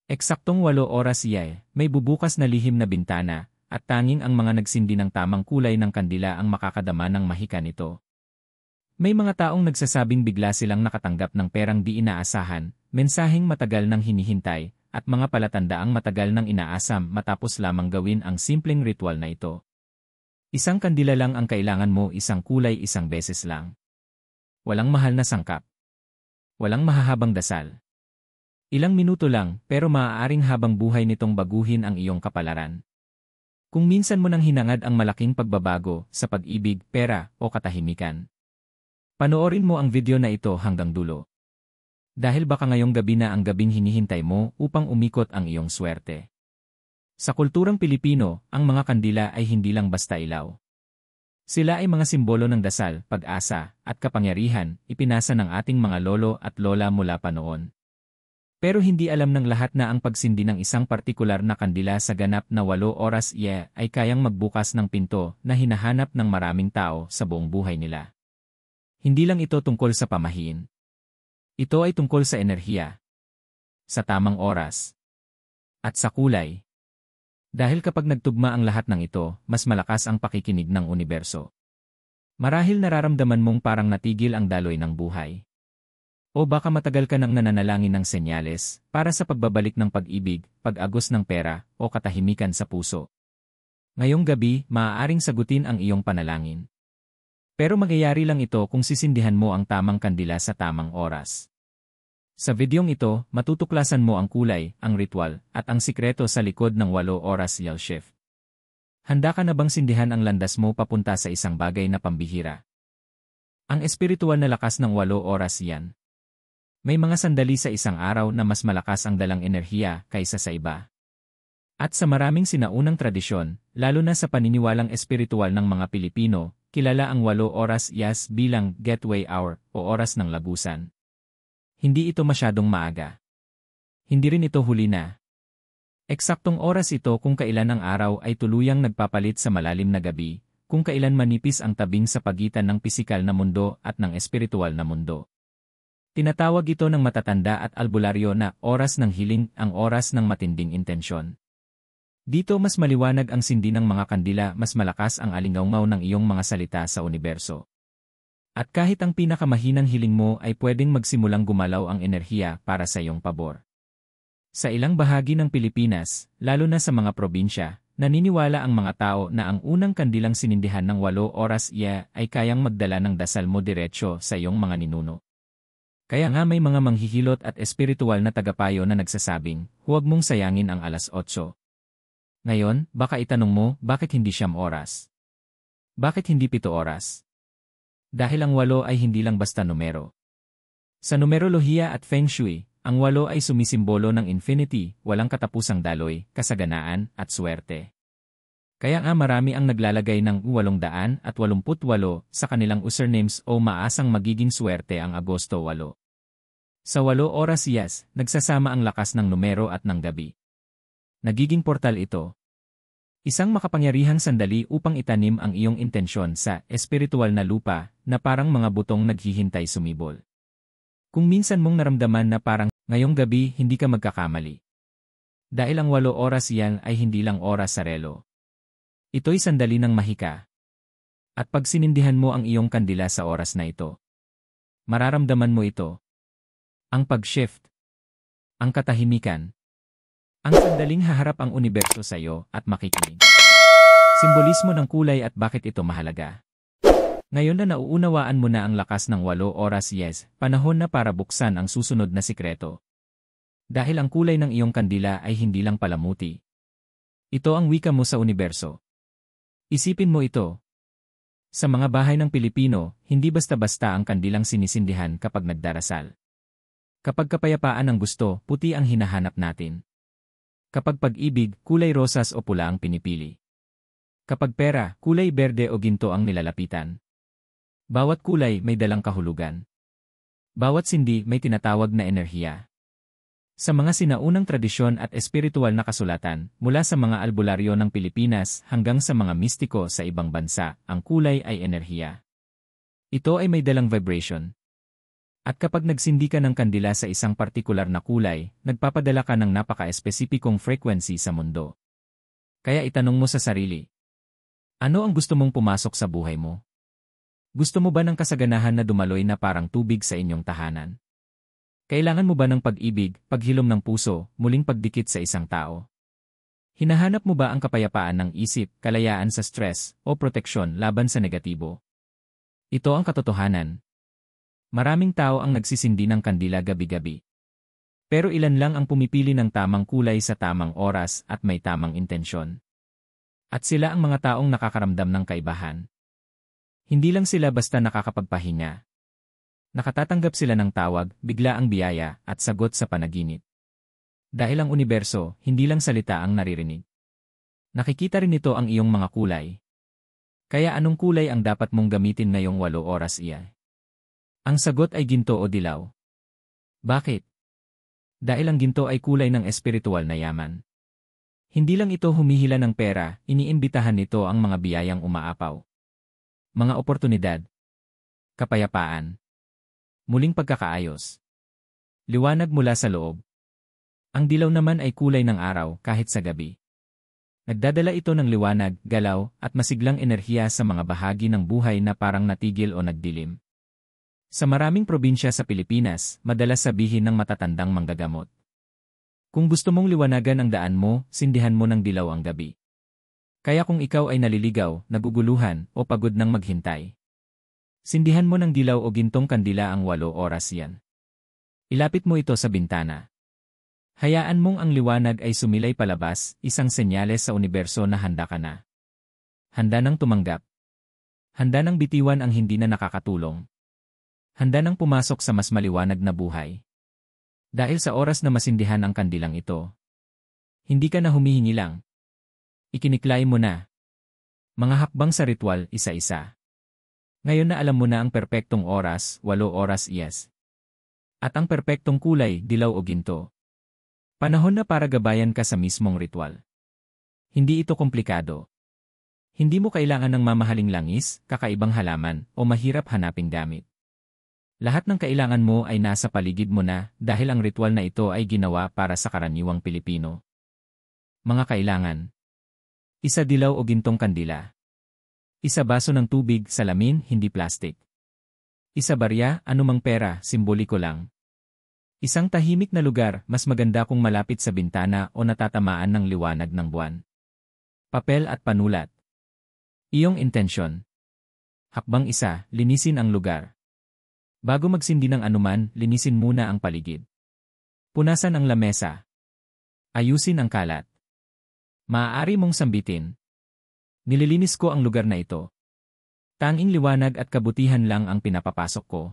Eksaktong 8 oras may bubukas na lihim na bintana, at tanging ang mga nagsindi ng tamang kulay ng kandila ang makakadama ng mahika nito. May mga taong nagsasabing bigla silang nakatanggap ng perang di inaasahan, mensaheng matagal nang hinihintay, at mga palatandaang matagal nang inaasam matapos lamang gawin ang simpleng ritual na ito. Isang kandila lang ang kailangan mo, isang kulay, isang beses lang. Walang mahal na sangkap. Walang mahahabang dasal. Ilang minuto lang, pero maaaring habang buhay nitong baguhin ang iyong kapalaran. Kung minsan mo nang hinangad ang malaking pagbabago sa pag-ibig, pera, o katahimikan, panoorin mo ang video na ito hanggang dulo. Dahil baka ngayong gabi na ang gabing hinihintay mo upang umikot ang iyong swerte. Sa kulturang Pilipino, ang mga kandila ay hindi lang basta ilaw. Sila ay mga simbolo ng dasal, pag-asa, at kapangyarihan, ipinasa ng ating mga lolo at lola mula pa noon. Pero hindi alam ng lahat na ang pagsindi ng isang partikular na kandila sa ganap na 8 oras ay kayang magbukas ng pinto na hinahanap ng maraming tao sa buong buhay nila. Hindi lang ito tungkol sa pamahiin. Ito ay tungkol sa enerhiya, sa tamang oras, at sa kulay. Dahil kapag nagtugma ang lahat ng ito, mas malakas ang pakikinig ng universo. Marahil nararamdaman mong parang natigil ang daloy ng buhay. O baka matagal ka nang nananalangin ng senyales para sa pagbabalik ng pag-ibig, pag-agos ng pera, o katahimikan sa puso. Ngayong gabi, maaaring sagutin ang iyong panalangin. Pero magyayari lang ito kung sisindihan mo ang tamang kandila sa tamang oras. Sa videong ito, matutuklasan mo ang kulay, ang ritual, at ang sikreto sa likod ng 8 oras shift. Handa ka na bang sindihan ang landas mo papunta sa isang bagay na pambihira? Ang espiritual na lakas ng 8 oras yan. May mga sandali sa isang araw na mas malakas ang dalang enerhiya kaysa sa iba. At sa maraming sinaunang tradisyon, lalo na sa paniniwalang espiritual ng mga Pilipino, kilala ang 8 oras bilang gateway hour o oras ng lagusan. Hindi ito masyadong maaga. Hindi rin ito huli na. Eksaktong oras ito kung kailan ang araw ay tuluyang nagpapalit sa malalim na gabi, kung kailan manipis ang tabing sa pagitan ng pisikal na mundo at ng espiritual na mundo. Tinatawag ito ng matatanda at albularyo na oras ng hiling, ang oras ng matinding intensyon. Dito mas maliwanag ang sindi ng mga kandila, mas malakas ang alingawngaw ng iyong mga salita sa universo. At kahit ang pinakamahinang hiling mo ay pwedeng magsimulang gumalaw ang enerhiya para sa iyong pabor. Sa ilang bahagi ng Pilipinas, lalo na sa mga probinsya, naniniwala ang mga tao na ang unang kandilang sinindihan ng 8 oras ay kayang magdala ng dasal mo diretsyo sa iyong mga ninuno. Kaya nga may mga manghihilot at espiritual na tagapayo na nagsasabing, huwag mong sayangin ang 8. Ngayon, baka itanong mo, bakit hindi 9 oras? Bakit hindi 7 oras? Dahil ang 8 ay hindi lang basta numero. Sa numerolohiya at Feng Shui, ang 8 ay sumisimbolo ng infinity, walang katapusang daloy, kasaganaan, at swerte. Kaya nga marami ang naglalagay ng 888 sa kanilang usernames o maasang magiging swerte ang Agosto 8. Sa 8 oras nagsasama ang lakas ng numero at ng gabi. Nagiging portal ito. Isang makapangyarihang sandali upang itanim ang iyong intensyon sa espiritual na lupa na parang mga butong naghihintay sumibol. Kung minsan mong naramdaman na parang ngayong gabi hindi ka magkakamali. Dahil ang 8 oras ay hindi lang oras sa relo. Ito'y sandali ng mahika. At pag sinindihan mo ang iyong kandila sa oras na ito, mararamdaman mo ito. Ang pag-shift. Ang katahimikan. Ang sandaling haharap ang universo sa iyo at makikinig. Simbolismo ng kulay at bakit ito mahalaga. Ngayon na nauunawaan mo na ang lakas ng 8 oras panahon na para buksan ang susunod na sikreto. Dahil ang kulay ng iyong kandila ay hindi lang palamuti. Ito ang wika mo sa universo. Isipin mo ito. Sa mga bahay ng Pilipino, hindi basta-basta ang kandilang sinisindihan kapag nagdarasal. Kapag kapayapaan ang gusto, puti ang hinahanap natin. Kapag pag-ibig, kulay rosas o pula ang pinipili. Kapag pera, kulay berde o ginto ang nilalapitan. Bawat kulay may dalang kahulugan. Bawat sindi may tinatawag na enerhiya. Sa mga sinaunang tradisyon at espiritual na kasulatan, mula sa mga albularyo ng Pilipinas hanggang sa mga mistiko sa ibang bansa, ang kulay ay enerhiya. Ito ay may dalang vibration. At kapag nagsindi ka ng kandila sa isang partikular na kulay, nagpapadala ka ng napaka-espesipikong frequency sa mundo. Kaya itanong mo sa sarili, ano ang gusto mong pumasok sa buhay mo? Gusto mo ba ng kasaganahan na dumaloy na parang tubig sa inyong tahanan? Kailangan mo ba ng pag-ibig, paghilom ng puso, muling pagdikit sa isang tao? Hinahanap mo ba ang kapayapaan ng isip, kalayaan sa stress, o proteksyon laban sa negatibo? Ito ang katotohanan. Maraming tao ang nagsisindi ng kandila gabi-gabi. Pero ilan lang ang pumipili ng tamang kulay sa tamang oras at may tamang intensyon. At sila ang mga taong nakakaramdam ng kaibahan. Hindi lang sila basta nakakapagpahinga. Nakatatanggap sila ng tawag, bigla ang biyaya, at sagot sa panaginip. Dahil ang universo, hindi lang salita ang naririnig. Nakikita rin nito ang iyong mga kulay. Kaya anong kulay ang dapat mong gamitin ngayong 8 oras iya? Ang sagot ay ginto o dilaw. Bakit? Dahil ang ginto ay kulay ng espiritual na yaman. Hindi lang ito humihila ng pera, iniimbitahan nito ang mga biyayang umaapaw. Mga oportunidad. Kapayapaan. Muling pagkakaayos. Liwanag mula sa loob. Ang dilaw naman ay kulay ng araw kahit sa gabi. Nagdadala ito ng liwanag, galaw, at masiglang enerhiya sa mga bahagi ng buhay na parang natigil o nagdilim. Sa maraming probinsya sa Pilipinas, madalas sabihin ng matatandang manggagamot. Kung gusto mong liwanagan ang daan mo, sindihan mo ng dilaw ang gabi. Kaya kung ikaw ay naliligaw, naguguluhan, o pagod ng maghintay, sindihan mo ng dilaw o gintong kandila ang 8 oras yan. Ilapit mo ito sa bintana. Hayaan mong ang liwanag ay sumilay palabas, isang senyales sa universo na handa ka na. Handa nang tumanggap. Handa nang bitiwan ang hindi na nakakatulong. Handa nang pumasok sa mas maliwanag na buhay. Dahil sa oras na masindihan ang kandilang ito, hindi ka na humihingi lang. Ikiniklay mo na. Mga hakbang sa ritual, isa-isa. Ngayon na alam mo na ang perpektong oras, 8 oras iyas. At ang perpektong kulay, dilaw o ginto. Panahon na para gabayan ka sa mismong ritual. Hindi ito komplikado. Hindi mo kailangan ng mamahaling langis, kakaibang halaman, o mahirap hanaping gamit. Lahat ng kailangan mo ay nasa paligid mo na dahil ang ritual na ito ay ginawa para sa karaniwang Pilipino. Mga kailangan. Isa dilaw o gintong kandila. Isa baso ng tubig, salamin, hindi plastic. Isa barya, anumang pera, simboliko lang. Isang tahimik na lugar, mas maganda kung malapit sa bintana o natatamaan ng liwanag ng buwan. Papel at panulat. Iyong intensyon. Hakbang 1, linisin ang lugar. Bago magsindi ng anuman, linisin muna ang paligid. Punasan ang lamesa. Ayusin ang kalat. Maaari mong sambitin. Nililinis ko ang lugar na ito. Tanging liwanag at kabutihan lang ang pinapapasok ko.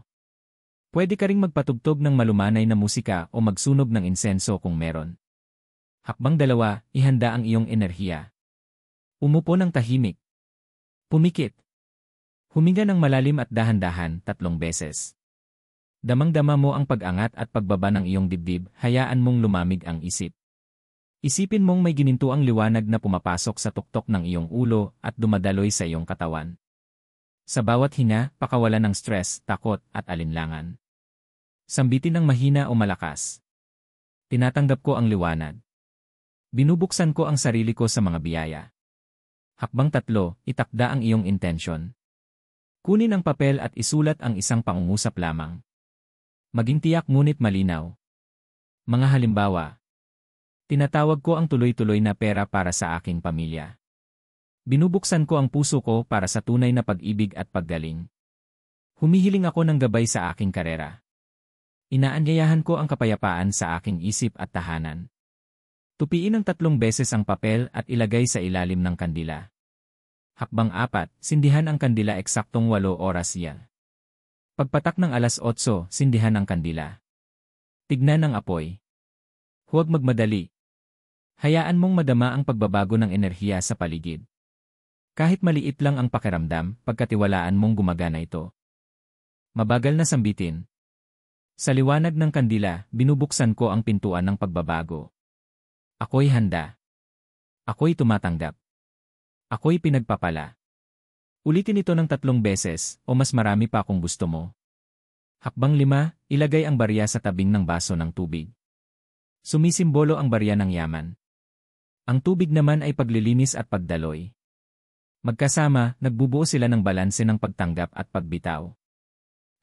Pwede ka ring magpatugtog ng malumanay na musika o magsunog ng insenso kung meron. Hakbang 2, ihanda ang iyong enerhiya. Umupo ng tahimik. Pumikit. Huminga ng malalim at dahan-dahan 3 beses. Damang-dama mo ang pag-angat at pagbaba ng iyong dibdib, hayaan mong lumamig ang isip. Isipin mong may ginintuang liwanag na pumapasok sa tuktok ng iyong ulo at dumadaloy sa iyong katawan. Sa bawat hinga, pakawalan ng stress, takot, at alinlangan. Sambitin ng mahina o malakas. Tinatanggap ko ang liwanag. Binubuksan ko ang sarili ko sa mga biyaya. Hakbang 3, itakda ang iyong intensyon. Kunin ang papel at isulat ang isang pangungusap lamang. Maging tiyak ngunit malinaw. Mga halimbawa. Tinatawag ko ang tuloy-tuloy na pera para sa aking pamilya. Binubuksan ko ang puso ko para sa tunay na pag-ibig at paggaling. Humihiling ako ng gabay sa aking karera. Inaanyayahan ko ang kapayapaan sa aking isip at tahanan. Tupiin ng 3 beses ang papel at ilagay sa ilalim ng kandila. Hakbang 4, sindihan ang kandila eksaktong 8 oras yan. Pagpatak ng alas 8, sindihan ang kandila. Tignan ang apoy. Huwag magmadali. Hayaan mong madama ang pagbabago ng enerhiya sa paligid. Kahit maliit lang ang pakiramdam, pagkatiwalaan mong gumagana ito. Mabagal na sambitin. Sa liwanag ng kandila, binubuksan ko ang pintuan ng pagbabago. Ako'y handa. Ako'y tumatanggap. Ako'y pinagpapala. Ulitin ito ng 3 beses o mas marami pa kung gusto mo. Hakbang 5, ilagay ang barya sa tabing ng baso ng tubig. Sumisimbolo ang barya ng yaman. Ang tubig naman ay paglilinis at pagdaloy. Magkasama, nagbubuo sila ng balanse ng pagtanggap at pagbitaw.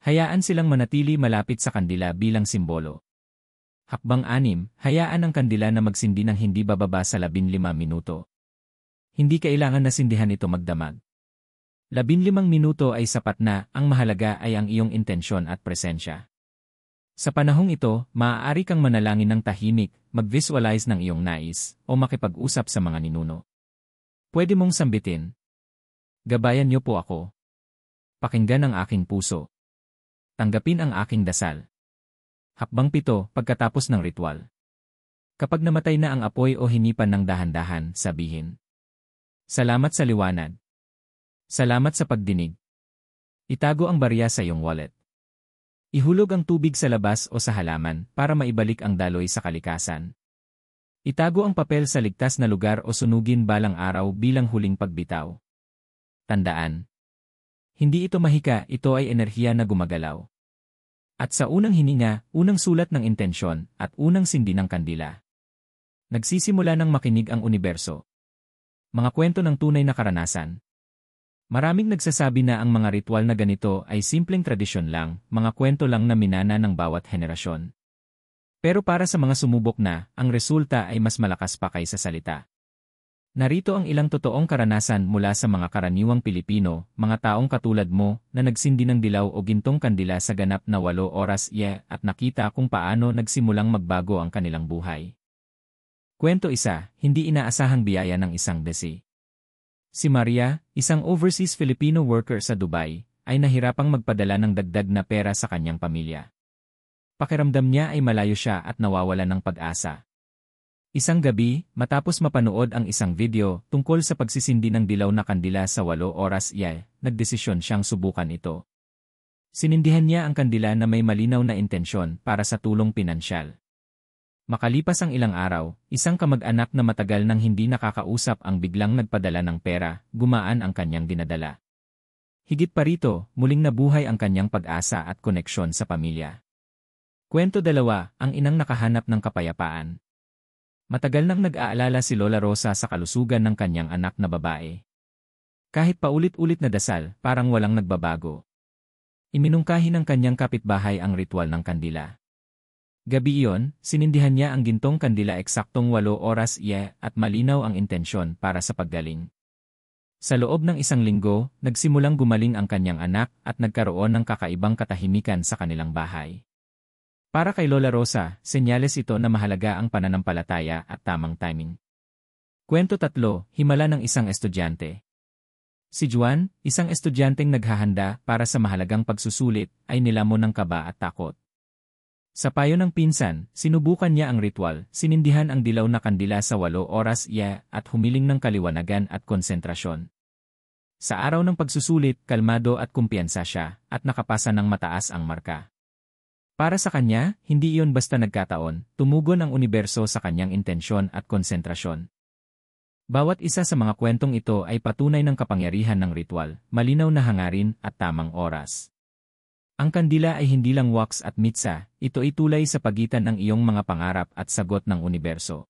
Hayaan silang manatili malapit sa kandila bilang simbolo. Hakbang 6, hayaan ang kandila na magsindi ng hindi bababa sa 15 minuto. Hindi kailangan na sindihan ito magdamag. 15 minuto ay sapat na, ang mahalaga ay ang iyong intensyon at presensya. Sa panahong ito, maaari kang manalangin ng tahimik, mag-visualize ng iyong nais, o makipag-usap sa mga ninuno. Pwede mong sambitin. Gabayan niyo po ako. Pakinggan ang aking puso. Tanggapin ang aking dasal. Hakbang 7, pagkatapos ng ritual. Kapag namatay na ang apoy o hinipan ng dahan-dahan, sabihin. Salamat sa liwanag. Salamat sa pagdinig. Itago ang barya sa iyong wallet. Ihulog ang tubig sa labas o sa halaman para maibalik ang daloy sa kalikasan. Itago ang papel sa ligtas na lugar o sunugin balang araw bilang huling pagbitaw. Tandaan. Hindi ito mahika, ito ay enerhiya na gumagalaw. At sa unang hininga, unang sulat ng intensyon, at unang sindi ng kandila. Nagsisimula ng makinig ang universo. Mga kwento ng tunay na karanasan. Maraming nagsasabi na ang mga ritual na ganito ay simpleng tradisyon lang, mga kwento lang na minana ng bawat henerasyon. Pero para sa mga sumubok na, ang resulta ay mas malakas pa kaysa salita. Narito ang ilang totoong karanasan mula sa mga karaniwang Pilipino, mga taong katulad mo, na nagsindi ng dilaw o gintong kandila sa ganap na 8 oras at nakita kung paano nagsimulang magbago ang kanilang buhay. Kwento 1, hindi inaasahang biyaya ng isang desi. Si Maria, isang overseas Filipino worker sa Dubai, ay nahirapang magpadala ng dagdag na pera sa kanyang pamilya. Pakiramdam niya ay malayo siya at nawawalan ng pag-asa. Isang gabi, matapos mapanood ang isang video tungkol sa pagsisindi ng dilaw na kandila sa 8 oras nagdesisyon siyang subukan ito. Sinindihan niya ang kandila na may malinaw na intensyon para sa tulong pinansyal. Makalipas ang ilang araw, isang kamag-anak na matagal nang hindi nakakausap ang biglang nagpadala ng pera, gumaan ang kanyang dinadala. Higit pa rito, muling nabuhay ang kanyang pag-asa at koneksyon sa pamilya. Kwento 2, ang inang nakahanap ng kapayapaan. Matagal nang nag-aalala si Lola Rosa sa kalusugan ng kanyang anak na babae. Kahit paulit-ulit na dasal, parang walang nagbabago. Iminungkahi ng kanyang kapitbahay ang ritual ng kandila. Gabi iyon, sinindihan niya ang gintong kandila eksaktong 8 oras at malinaw ang intensyon para sa paggaling. Sa loob ng 1 linggo, nagsimulang gumaling ang kanyang anak at nagkaroon ng kakaibang katahimikan sa kanilang bahay. Para kay Lola Rosa, senyales ito na mahalaga ang pananampalataya at tamang timing. Kwento 3, himala ng isang estudyante. Si Juan, isang estudyanteng naghahanda para sa mahalagang pagsusulit, ay nilamon ng kaba at takot. Sa payo ng pinsan, sinubukan niya ang ritual, sinindihan ang dilaw na kandila sa 8 oras at humiling ng kaliwanagan at konsentrasyon. Sa araw ng pagsusulit, kalmado at kumpiyansa siya, at nakapasa ng mataas ang marka. Para sa kanya, hindi iyon basta nagkataon, tumugon ang universo sa kanyang intensyon at konsentrasyon. Bawat isa sa mga kwentong ito ay patunay ng kapangyarihan ng ritual, malinaw na hangarin at tamang oras. Ang kandila ay hindi lang wax at mitsa, ito ay tulay sa pagitan ng iyong mga pangarap at sagot ng universo.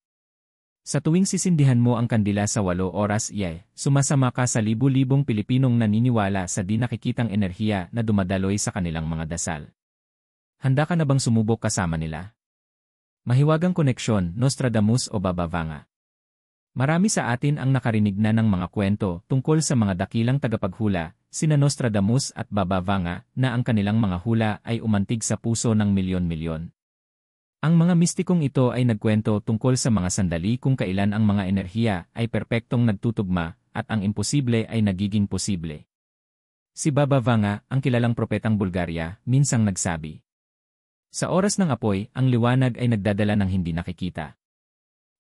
Sa tuwing sisindihan mo ang kandila sa 8 oras sumasama ka sa libu-libong Pilipinong naniniwala sa di nakikitang enerhiya na dumadaloy sa kanilang mga dasal. Handa ka na bang sumubok kasama nila? Mahiwagang koneksyon, Nostradamus o Baba Vanga. Marami sa atin ang nakarinig na ng mga kwento tungkol sa mga dakilang tagapaghula, sina Nostradamus at Baba Vanga, na ang kanilang mga hula ay umantig sa puso ng milyon-milyon. Ang mga mistikong ito ay nagkwento tungkol sa mga sandali kung kailan ang mga enerhiya ay perpektong nagtutugma at ang imposible ay nagiging posible. Si Baba Vanga, ang kilalang propetang Bulgaria, minsang nagsabi, "Sa oras ng apoy, ang liwanag ay nagdadala ng hindi nakikita."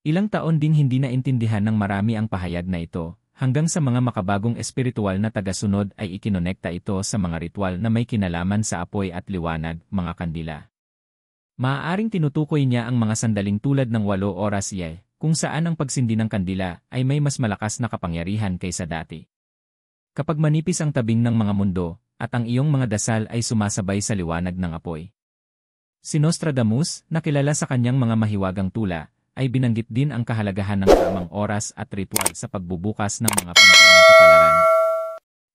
Ilang taon ding hindi naintindihan ng marami ang pahayag na ito, hanggang sa mga makabagong espiritual na tagasunod ay ikinonekta ito sa mga ritual na may kinalaman sa apoy at liwanag, mga kandila. Maaaring tinutukoy niya ang mga sandaling tulad ng 8 oras kung saan ang pagsindi ng kandila ay may mas malakas na kapangyarihan kaysa dati. Kapag manipis ang tabing ng mga mundo, at ang iyong mga dasal ay sumasabay sa liwanag ng apoy. Si Nostradamus, na kilala sa kanyang mga mahiwagang tula, ay binanggit din ang kahalagahan ng tamang oras at ritual sa pagbubukas ng mga pinto ng kapalaran.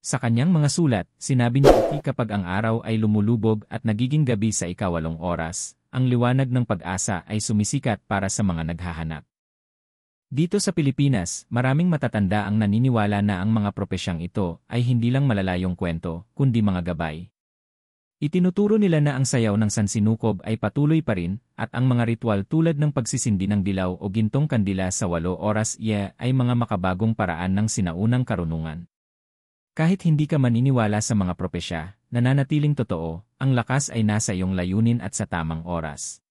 Sa kanyang mga sulat, sinabi niya kapag ang araw ay lumulubog at nagiging gabi sa ika-8 oras, ang liwanag ng pag-asa ay sumisikat para sa mga naghahanap. Dito sa Pilipinas, maraming matatanda ang naniniwala na ang mga propesyang ito ay hindi lang malalayong kwento, kundi mga gabay. Itinuturo nila na ang sayaw ng sansinukob ay patuloy pa rin, at ang mga ritual tulad ng pagsisindi ng dilaw o gintong kandila sa 8 oras ay mga makabagong paraan ng sinaunang karunungan. Kahit hindi ka maniniwala sa mga propesya, nananatiling totoo, ang lakas ay nasa iyong layunin at sa tamang oras.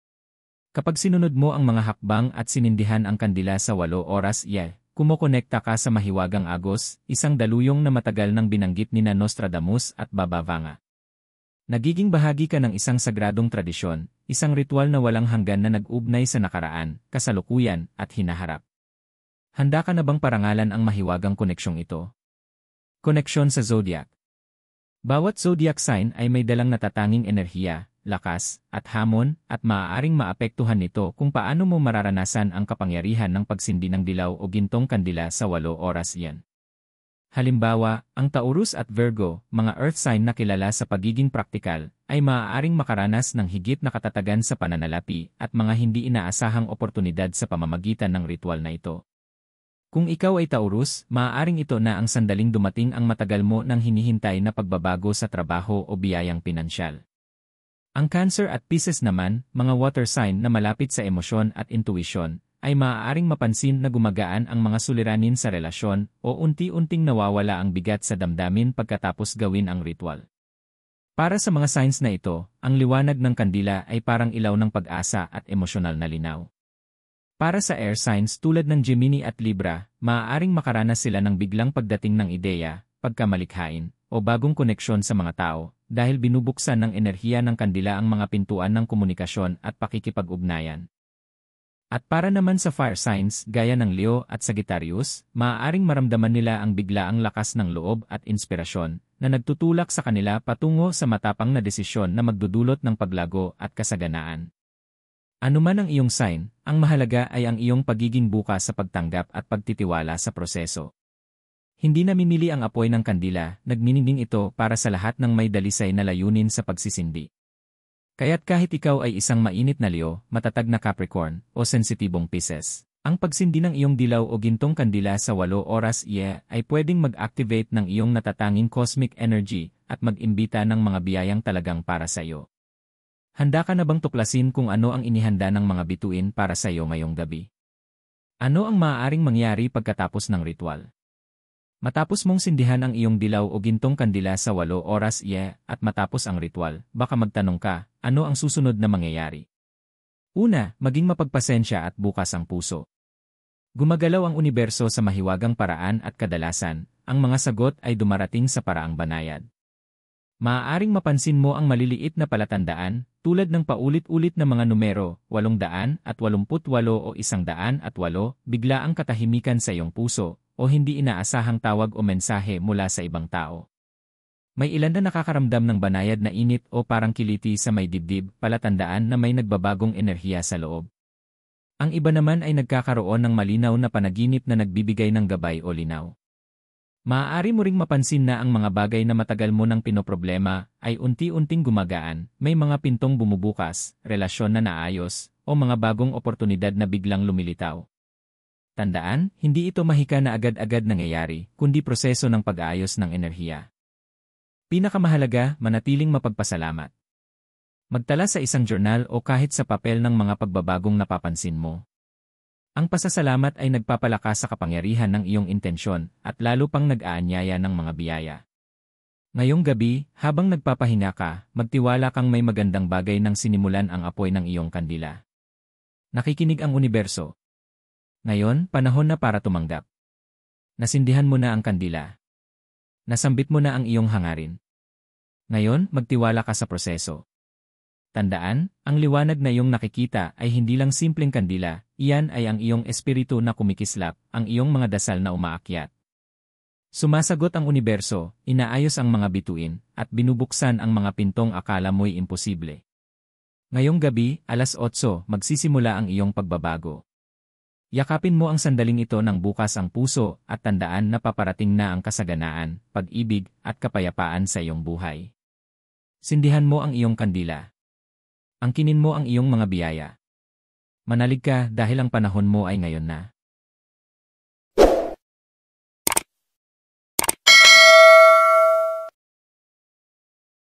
Kapag sinunod mo ang mga hakbang at sinindihan ang kandila sa 8 oras, kumokonekta ka sa mahiwagang Agos, isang daluyong na matagal nang binanggit ni Nostradamus at Baba Vanga. Nagiging bahagi ka ng isang sagradong tradisyon, isang ritual na walang hanggan na nag-ugnay sa nakaraan, kasalukuyan, at hinaharap. Handa ka na bang parangalan ang mahiwagang koneksyong ito? Koneksyon sa Zodiac. Bawat zodiac sign ay may dalang natatanging enerhiya, lakas, at hamon, at maaaring maapektuhan nito kung paano mo mararanasan ang kapangyarihan ng pagsindi ng dilaw o gintong kandila sa 8 oras yan. Halimbawa, ang Taurus at Virgo, mga earth sign na kilala sa pagiging praktikal, ay maaaring makaranas ng higit na katatagan sa pananalapi at mga hindi inaasahang oportunidad sa pamamagitan ng ritual na ito. Kung ikaw ay Taurus, maaaring ito na ang sandaling dumating ang matagal mo nang hinihintay na pagbabago sa trabaho o biyayang pinansyal. Ang Cancer at Pisces naman, mga water sign na malapit sa emosyon at intuition, ay maaaring mapansin na gumagaan ang mga suliranin sa relasyon o unti-unting nawawala ang bigat sa damdamin pagkatapos gawin ang ritual. Para sa mga signs na ito, ang liwanag ng kandila ay parang ilaw ng pag-asa at emosyonal na linaw. Para sa air signs tulad ng Gemini at Libra, maaaring makaranas sila ng biglang pagdating ng ideya, pagkamalikhain, o bagong koneksyon sa mga tao, dahil binubuksan ng enerhiya ng kandila ang mga pintuan ng komunikasyon at pakikipag-ugnayan. At para naman sa fire signs gaya ng Leo at Sagittarius, maaaring maramdaman nila ang biglaang lakas ng loob at inspirasyon na nagtutulak sa kanila patungo sa matapang na desisyon na magdudulot ng paglago at kasaganaan. Ano man ang iyong sign, ang mahalaga ay ang iyong pagiging bukas sa pagtanggap at pagtitiwala sa proseso. Hindi namimili ang apoy ng kandila, nagniningning ito para sa lahat ng may dalisay na layunin sa pagsisindi. Kaya't kahit ikaw ay isang mainit na Leo, matatag na Capricorn, o sensitibong Pisces, ang pagsindi ng iyong dilaw o gintong kandila sa 8 oras ay pwedeng mag-activate ng iyong natatanging cosmic energy at mag-imbita ng mga biyayang talagang para sa iyo. Handa ka na bang tuklasin kung ano ang inihanda ng mga bituin para sa iyo ngayong gabi? Ano ang maaaring mangyari pagkatapos ng ritual? Matapos mong sindihan ang iyong dilaw o gintong kandila sa 8 oras at matapos ang ritual, baka magtanong ka, ano ang susunod na mangyayari? Una, maging mapagpasensya at bukas ang puso. Gumagalaw ang universo sa mahiwagang paraan at kadalasan, ang mga sagot ay dumarating sa paraang banayad. Maaaring mapansin mo ang maliliit na palatandaan, tulad ng paulit-ulit na mga numero, 888 o 108, bigla ang katahimikan sa iyong puso, o hindi inaasahang tawag o mensahe mula sa ibang tao. May ilan na nakakaramdam ng banayad na init o parang kiliti sa may dibdib, palatandaan na may nagbabagong enerhiya sa loob. Ang iba naman ay nagkakaroon ng malinaw na panaginip na nagbibigay ng gabay o linaw. Maaari mo ring mapansin na ang mga bagay na matagal mo nang pinoproblema ay unti-unting gumagaan, may mga pintong bumubukas, relasyon na naayos, o mga bagong oportunidad na biglang lumilitaw. Tandaan, hindi ito mahika na agad-agad nangyayari, kundi proseso ng pag-aayos ng enerhiya. Pinakamahalaga, manatiling mapagpasalamat. Magtala sa isang journal o kahit sa papel ng mga pagbabagong napapansin mo. Ang pasasalamat ay nagpapalakas sa kapangyarihan ng iyong intensyon at lalo pang nag-aanyaya ng mga biyaya. Ngayong gabi, habang nagpapahinga ka, magtiwala kang may magandang bagay nang sinimulan ang apoy ng iyong kandila. Nakikinig ang universo. Ngayon, panahon na para tumanggap. Nasindihan mo na ang kandila. Nasambit mo na ang iyong hangarin. Ngayon, magtiwala ka sa proseso. Tandaan, ang liwanag na iyong nakikita ay hindi lang simpleng kandila, iyan ay ang iyong espiritu na kumikislap, ang iyong mga dasal na umaakyat. Sumasagot ang universo, inaayos ang mga bituin, at binubuksan ang mga pintong akala mo'y imposible. Ngayong gabi, alas 8, magsisimula ang iyong pagbabago. Yakapin mo ang sandaling ito ng bukas ang puso at tandaan na paparating na ang kasaganaan, pag-ibig, at kapayapaan sa iyong buhay. Sindihan mo ang iyong kandila. Angkinin mo ang iyong mga biyaya. Manalig ka dahil ang panahon mo ay ngayon na.